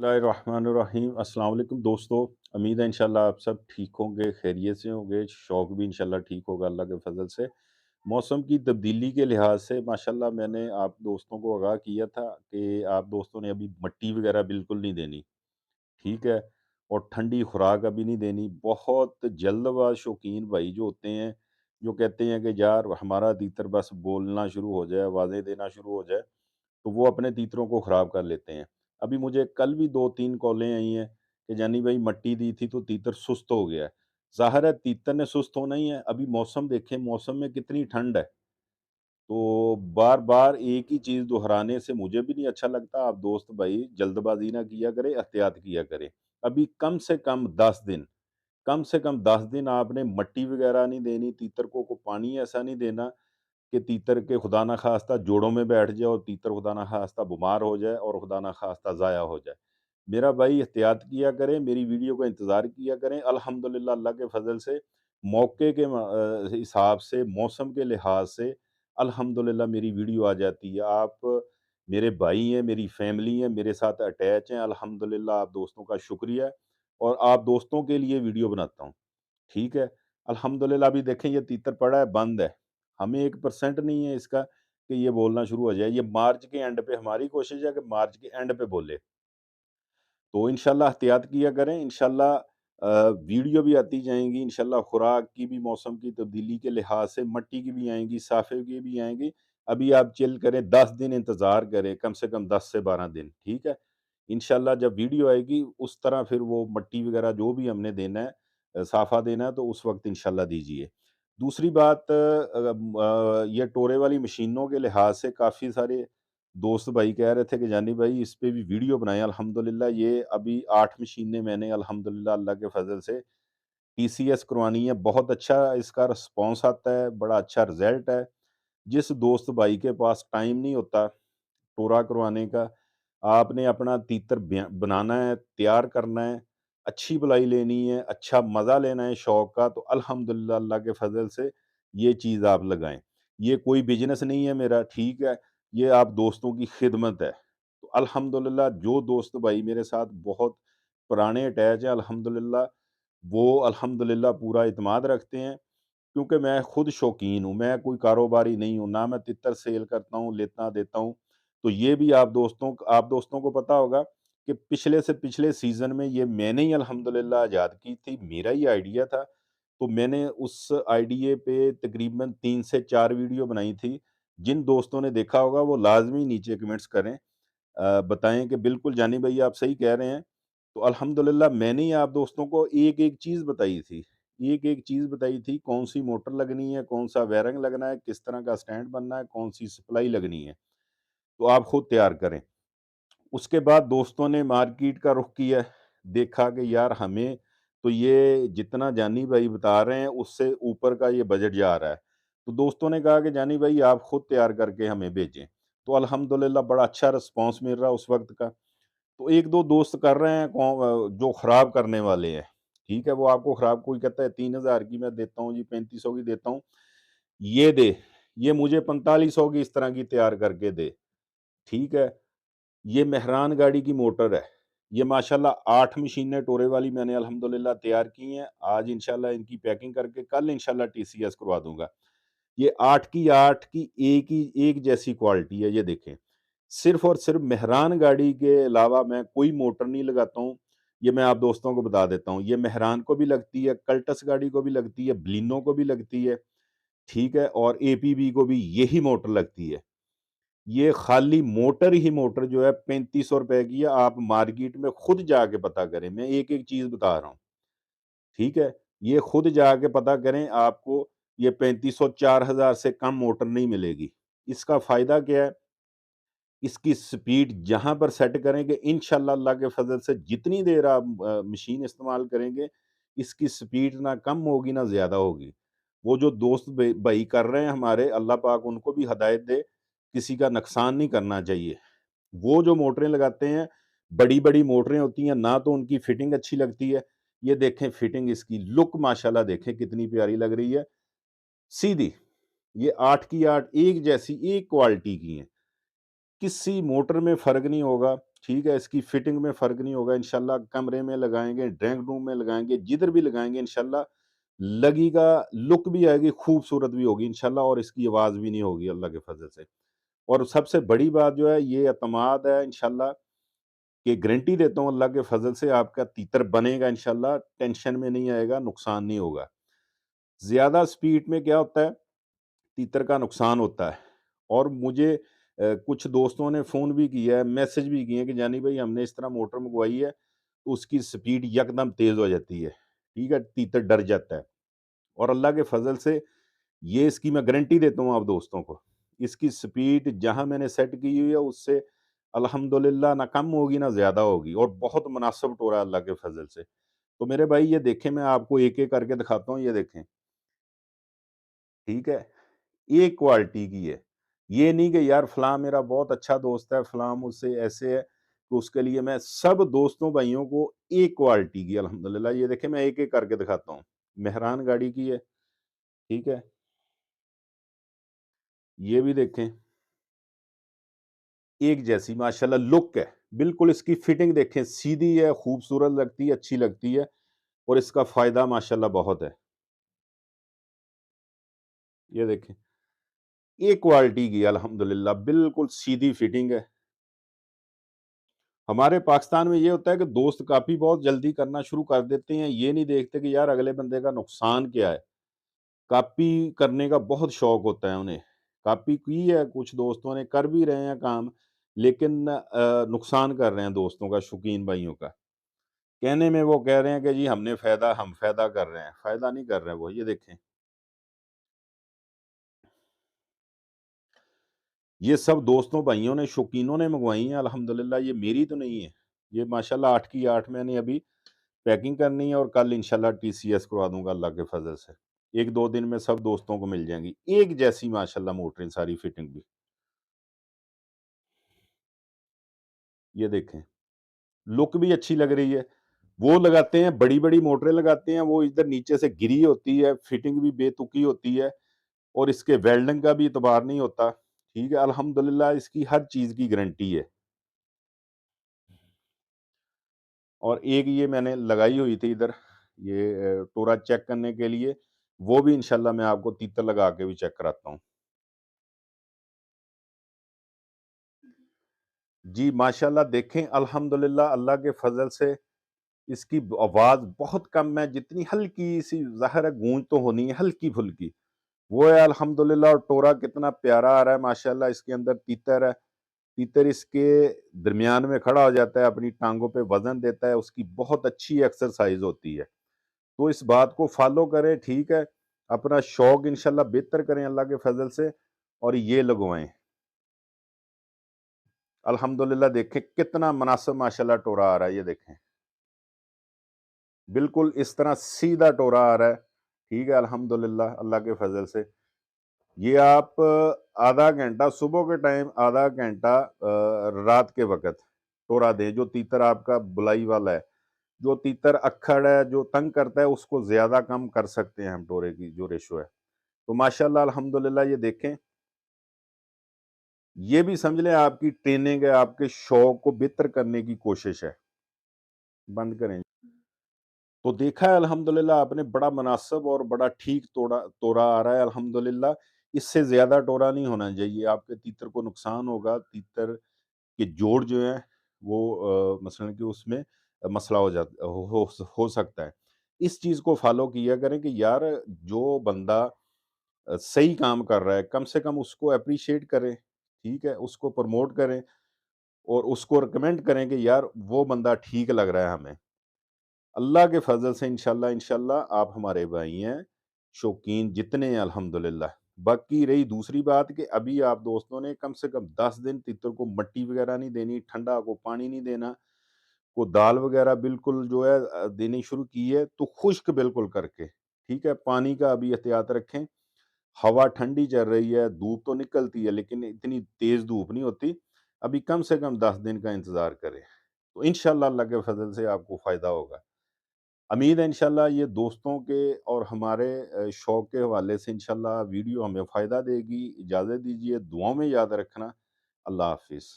बिस्मिल्लाहिर्रहमानिर्रहीम। अस्सलाम वालेकुम दोस्तों। उम्मीद है इंशाल्लाह आप सब ठीक होंगे, खैरियत से होंगे। शौक़ भी इंशाल्लाह ठीक होगा अल्लाह के फ़ज़ल से। मौसम की तब्दीली के लिहाज से माशाल्लाह मैंने आप दोस्तों को आगाह किया था कि आप दोस्तों ने अभी मट्टी वग़ैरह बिल्कुल नहीं देनी, ठीक है? और ठंडी खुराक अभी नहीं देनी। बहुत जल्दबाज़ शौकीन भाई जो होते हैं, जो कहते हैं कि यार हमारा तीतर बस बोलना शुरू हो जाए, आवाज़ें देना शुरू हो जाए, तो वो अपने तीतरों को ख़राब कर लेते हैं। अभी मुझे कल भी 2-3 कॉलें आई हैं कि जानी भाई मट्टी दी थी तो तीतर सुस्त हो गया है। ज़ाहिर है तीतर ने सुस्त होना ही है, अभी मौसम देखें, मौसम में कितनी ठंड है। तो बार-बार एक ही चीज़ दोहराने से मुझे भी नहीं अच्छा लगता। आप दोस्त भाई जल्दबाज़ी ना किया करें, एहतियात किया करें। अभी कम से कम 10 दिन, कम से कम 10 दिन आपने मट्टी वग़ैरह नहीं देनी, तीतर को पानी ऐसा नहीं देना कि तीतर के खुदा ना ख़ास्ता जोड़ों में बैठ जाए और तीतर खुदा ना ख़ास्ता बीमार हो जाए और खुदा ना ख़ास्ता ज़ाया हो जाए। मेरा भाई एहतियात किया करें, मेरी वीडियो का इंतज़ार किया करें। अल्हम्दुलिल्लाह अल्लाह के फ़ज़ल से मौके के हिसाब से, मौसम के लिहाज़ से अल्हम्दुलिल्लाह मेरी वीडियो आ जाती है। आप मेरे भाई हैं, मेरी फ़ैमिली है, मेरे साथ अटैच हैं। अल्हम्दुलिल्लाह आप दोस्तों का शुक्रिया है और आप दोस्तों के लिए वीडियो बनाता हूँ। ठीक है? अल्हम्दुलिल्लाह अभी देखें ये तीतर पड़ा है, बंद है। हमें 1% नहीं है इसका कि ये बोलना शुरू हो जाए। ये मार्च के एंड पे हमारी कोशिश है कि मार्च के एंड पे बोले। तो इंशाल्लाह एहतियात किया करें, इंशाल्लाह वीडियो भी आती जाएँगी, इंशाल्लाह खुराक की भी मौसम की तब्दीली के लिहाज से मट्टी की भी आएँगी, साफ़े की भी आएँगी। अभी आप चिल करें, 10 दिन इंतज़ार करें, कम से कम 10 से 12 दिन, ठीक है? इंशाल्लाह जब वीडियो आएगी उस तरह फिर वो मट्टी वग़ैरह जो भी हमने देना है, साफ़ा देना है तो उस वक़्त इंशाल्लाह दीजिए। दूसरी बात, ये टोरे वाली मशीनों के लिहाज से काफ़ी सारे दोस्त भाई कह रहे थे कि जानी भाई इस पे भी वीडियो बनाएँ। अल्हम्दुलिल्लाह ये अभी 8 मशीनें मैंने अल्हम्दुलिल्लाह अल्लाह के फ़ज़ल से टीसीएस करवानी है। बहुत अच्छा इसका रिस्पॉन्स आता है, बड़ा अच्छा रिज़ल्ट है। जिस दोस्त भाई के पास टाइम नहीं होता टोरा करवाने का, आपने अपना तीतर बनाना है, तैयार करना है, अच्छी बलाई लेनी है, अच्छा मज़ा लेना है शौक का, तो अल्हम्दुलिल्लाह अल्लाह के फ़ज़ल से ये चीज़ आप लगाएँ। ये कोई बिज़नेस नहीं है मेरा, ठीक है? ये आप दोस्तों की खिदमत है। तो अल्हम्दुलिल्लाह जो दोस्त भाई मेरे साथ बहुत पुराने अटैच हैं, अल्हम्दुलिल्लाह वो अल्हम्दुलिल्लाह पूरा इत्मीनान रखते हैं। क्योंकि मैं खुद शौकीन हूँ, मैं कोई कारोबारी नहीं हूँ, ना मैं तितर सेल करता हूँ, लेता-देता हूँ। तो ये भी आप दोस्तों को पता होगा कि पिछले से पिछले सीज़न में ये मैंने ही अल्हम्दुलिल्लाह इजाद की थी, मेरा ही आइडिया था। तो मैंने उस आइडिये पे तकरीबन 3 से 4 वीडियो बनाई थी। जिन दोस्तों ने देखा होगा वो लाज़मी नीचे कमेंट्स करें। बताएँ कि बिल्कुल जानी भाई आप सही कह रहे हैं। तो अल्हम्दुलिल्लाह मैंने ही आप दोस्तों को एक-एक चीज़ बताई थी। एक-एक चीज़ बताई थी, कौन-सी मोटर लगनी है, कौन-सा वायरिंग लगना है, किस तरह का स्टैंड बनना है, कौन-सी सप्लाई लगनी है। तो आप खुद तैयार करें। उसके बाद दोस्तों ने मार्केट का रुख किया, देखा कि यार हमें तो ये जितना जानी भाई बता रहे हैं उससे ऊपर का ये बजट जा रहा है। तो दोस्तों ने कहा कि जानी भाई आप खुद तैयार करके हमें भेजें। तो अल्हम्दुलिल्लाह बड़ा अच्छा रिस्पॉन्स मिल रहा है उस वक़्त का। तो 1-2 दोस्त कर रहे हैं जो खराब करने वाले हैं, ठीक है? वो आपको खराब, कोई कहता है 3000 की मैं देता हूँ जी, 3500 की देता हूँ, ये दे, ये मुझे 4500 की इस तरह की तैयार करके दे, ठीक है? ये मेहरान गाड़ी की मोटर है। ये माशाल्लाह 8 मशीनें टोरे वाली मैंने अल्हम्दुलिल्लाह तैयार की हैं। आज इंशाल्लाह इनकी पैकिंग करके कल इंशाल्लाह टीसीएस करवा दूँगा। ये 8 की 8 की एक जैसी क्वालिटी है, ये देखें। सिर्फ़ और सिर्फ़ मेहरान गाड़ी के अलावा मैं कोई मोटर नहीं लगाता हूँ। ये मैं आप दोस्तों को बता देता हूँ। ये मेहरान को भी लगती है, कल्टस गाड़ी को भी लगती है, बलिनो को भी लगती है, ठीक है? और एपीबी को भी यही मोटर लगती है। ये खाली मोटर ही मोटर जो है ₹3500 की है। आप मार्केट में खुद जाके पता करें, मैं एक-एक चीज़ बता रहा हूँ, ठीक है? ये खुद जाके पता करें, आपको ये 3500 4000 से कम मोटर नहीं मिलेगी। इसका फ़ायदा क्या है? इसकी स्पीड जहाँ पर सेट करेंगे इंशाल्लाह अल्लाह के फ़ज़ल से जितनी देर आप मशीन इस्तेमाल करेंगे, इसकी स्पीड ना कम होगी ना ज़्यादा होगी। वो जो दोस्त भाई कर रहे हैं हमारे, अल्लाह पाक उनको भी हिदायत दे, किसी का नुकसान नहीं करना चाहिए। वो जो मोटरें लगाते हैं, बड़ी-बड़ी मोटरें होती हैं, ना तो उनकी फिटिंग अच्छी लगती है। ये देखें फिटिंग, इसकी लुक माशाल्लाह देखें कितनी प्यारी लग रही है। सीधी, ये 8 की 8 एक जैसी, एक क्वालिटी की हैं। किसी मोटर में फ़र्क नहीं होगा। ٹھیک ہے، اس کی فٹنگ میں فرق نہیں ہوگا انشاءاللہ، کمرے میں لگائیں گے، ڈرائنگ روم میں لگائیں گے، جدھر بھی لگائیں گے انشاءاللہ لگے گا، لک بھی آئے گی، خوبصورت بھی ہوگی انشاءاللہ، اور اس کی آواز بھی نہیں ہوگی اللہ کے فضل سے۔ اور سب سے بڑی بات جو ہے یہ اعتماد ہے انشاءاللہ، کہ گارنٹی دیتا ہوں اللہ کے فضل سے آپ کا تیتر بنے گا انشاءاللہ، ٹینشن میں نہیں آئے گا، نقصان نہیں ہوگا۔ زیادہ سپیڈ میں کیا ہوتا ہے، تیتر کا نقصان ہوتا ہے۔ اور مجھے کچھ دوستوں نے فون بھی کیا ہے، میسج بھی کیے ہیں کہ جانی بھائی ہم نے اس طرح موٹر منگوائی ہے تو اس کی سپیڈ یکدم تیز ہو جاتی ہے، ٹھیک ہے، تیتر ڈر جاتا ہے۔ اور اللہ کے فضل سے یہ اس کی میں گارنٹی دیتا ہوں آپ دوستوں کو، اس کی سپیڈ جہاں میں نے سیٹ کی ہوئی ہے اس سے الحمدللہ نہ کم ہوگی نہ زیادہ ہوگی، اور بہت مناسب ٹورا ہے اللہ کے فضل سے۔ تو میرے بھائی یہ دیکھیں، میں آپ کو ایک ایک کر کے دکھاتا ہوں، یہ دیکھیں، ٹھیک ہے، ایک کوالٹی کی ہے۔ یہ نہیں کہ یار فلاں میرا بہت اچھا دوست ہے، فلاں مجھ سے ایسے ہے، تو اس کے لیے میں سب دوستوں بھائیوں کو ایک کوالٹی کی الحمدللہ۔ یہ دیکھیں میں ایک ایک کر کے دکھاتا ہوں، مہران گاڑی کی ہے، ٹھیک ہے، یہ بھی دیکھیں، ایک جیسی ماشاءاللہ لک ہے، بالکل اس کی فٹنگ دیکھیں، سیدھی ہے، خوبصورت لگتی ہے، اچھی لگتی ہے، اور اس کا فائدہ ماشاءاللہ بہت ہے۔ یہ دیکھیں ایک کوالٹی کی الحمدللہ، بالکل سیدھی فٹنگ ہے۔ ہمارے پاکستان میں یہ ہوتا ہے کہ دوست کاپی بہت جلدی کرنا شروع کر دیتے ہیں، یہ نہیں دیکھتے کہ یار اگلے بندے کا نقصان کیا ہے۔ کاپی کرنے کا بہت شوق ہوتا ہے انہیں، کاپی کی ہے، کچھ دوستوں نے کر بھی رہے ہیں کام، لیکن نقصان کر رہے ہیں دوستوں کا، شوقین بھائیوں کا۔ کہنے میں وہ کہہ رہے ہیں کہ جی ہم فائدہ کر رہے ہیں، فائدہ نہیں کر رہے وہ، یہ دیکھیں، یہ سب دوستوں بھائیوں نے، شوقینوں نے منگوائی ہیں الحمدللہ، یہ میری تو نہیں ہے، یہ ماشاءاللہ 8 کی 8 میں نے ابھی پیکنگ کرنی ہے، اور کل انشاءاللہ ٹی سی ایس کروا دوں گا اللہ کے فضل سے۔ ایک دو دن میں سب دوستوں کو مل جائیں گی، ایک جیسی ماشاءاللہ موٹریں، ساری فٹنگ بھی۔ یہ دیکھیں لک بھی اچھی لگ رہی ہے۔ وہ لگاتے ہیں بڑی بڑی موٹریں لگاتے ہیں، وہ ادھر نیچے سے گری ہوتی ہے، فٹنگ بھی بے تکی ہوتی ہے، اور اس کے ویلڈنگ کا بھی اعتبار نہیں ہوتا، ٹھیک ہے، الحمدللہ اس کی ہر چیز کی گارنٹی ہے۔ اور ایک یہ میں نے لگائی ہوئی تھی ادھر، یہ ٹورا چیک کرنے کے لیے، وہ بھی انشاءاللہ میں آپ کو تیتر لگا کے بھی چیک کراتا ہوں۔ جی ماشاءاللہ دیکھیں الحمدللہ اللہ کے فضل سے اس کی آواز بہت کم ہے، جتنی ہلکی سی ظاہر ہے گونج تو ہونی ہے، ہلکی پھلکی وہ ہے الحمدللہ۔ اور ٹورا کتنا پیارا آ رہا ہے ماشاءاللہ، اس کے اندر تیتر ہے، تیتر اس کے درمیان میں کھڑا ہو جاتا ہے، اپنی ٹانگوں پہ وزن دیتا ہے، اس کی بہت اچھی ایکسرسائز ہوتی ہے۔ تو اس بات کو فالو کریں، ٹھیک ہے، اپنا شوق انشاءاللہ بہتر کریں اللہ کے فضل سے، اور یہ لگوائیں الحمدللہ۔ دیکھیں کتنا مناسب ماشاءاللہ ٹورا آ رہا ہے، یہ دیکھیں بالکل اس طرح سیدھا ٹورا آ رہا ہے، ٹھیک ہے، الحمدللہ اللہ کے فضل سے۔ یہ آپ آدھا گھنٹہ صبح کے ٹائم، آدھا گھنٹہ رات کے وقت ٹورا دیں، جو تیتر آپ کا بلائی والا ہے، جو تیتر اکھڑ ہے، جو تنگ کرتا ہے، اس کو زیادہ کم کر سکتے ہیں ہم ٹورے کی جو ریشو ہے۔ تو ماشاءاللہ الحمدللہ یہ دیکھیں، یہ بھی سمجھ لیں آپ کی ٹریننگ ہے، آپ کے شوق کو بہتر کرنے کی کوشش ہے۔ بند کریں۔ تو دیکھا ہے الحمدللہ آپ نے، بڑا مناسب اور بڑا ٹھیک تورا آ رہا ہے الحمدللہ۔ اس سے زیادہ ٹورا نہیں ہونا چاہیے، آپ کے تیتر کو نقصان ہوگا، تیتر کے جوڑ جو ہیں وہ مثلا کہ اس میں مسئلہ ہو سکتا ہے۔ اس چیز کو فالو کیا کریں کہ یار جو بندہ صحیح کام کر رہا ہے، کم سے کم اس کو اپریشیٹ کریں، ٹھیک ہے، اس کو پروموٹ کریں، اور اس کو ریکمینڈ کریں کہ یار وہ بندہ ٹھیک لگ رہا ہے ہمیں۔ اللہ کے فضل سے انشاءاللہ آپ ہمارے بھائی ہیں، شوقین جتنے ہیں الحمدللہ۔ باقی رہی دوسری بات کہ ابھی آپ دوستوں نے کم سے کم 10 دن تیتر کو مٹی وغیرہ نہیں دینی، ٹھنڈا کو پانی نہیں دینا، کو دال وغیرہ بالکل جو ہے دینی شروع کی ہے تو خشک بالکل کر کے، ٹھیک ہے، پانی کا ابھی احتیاط رکھیں۔ ہوا ٹھنڈی چل رہی ہے، دھوپ تو نکلتی ہے لیکن اتنی تیز دھوپ نہیں ہوتی، ابھی کم سے کم 10 دن کا انتظار کریں، تو انشاءاللہ اللہ کے فضل سے آپ کو فائدہ ہوگا۔ امید ہے انشاءاللہ یہ دوستوں کے اور ہمارے شوق کے حوالے سے انشاءاللہ ویڈیو ہمیں فائدہ دے گی۔ اجازت دیجیے، دعاؤں میں یاد رکھنا۔ اللہ حافظ۔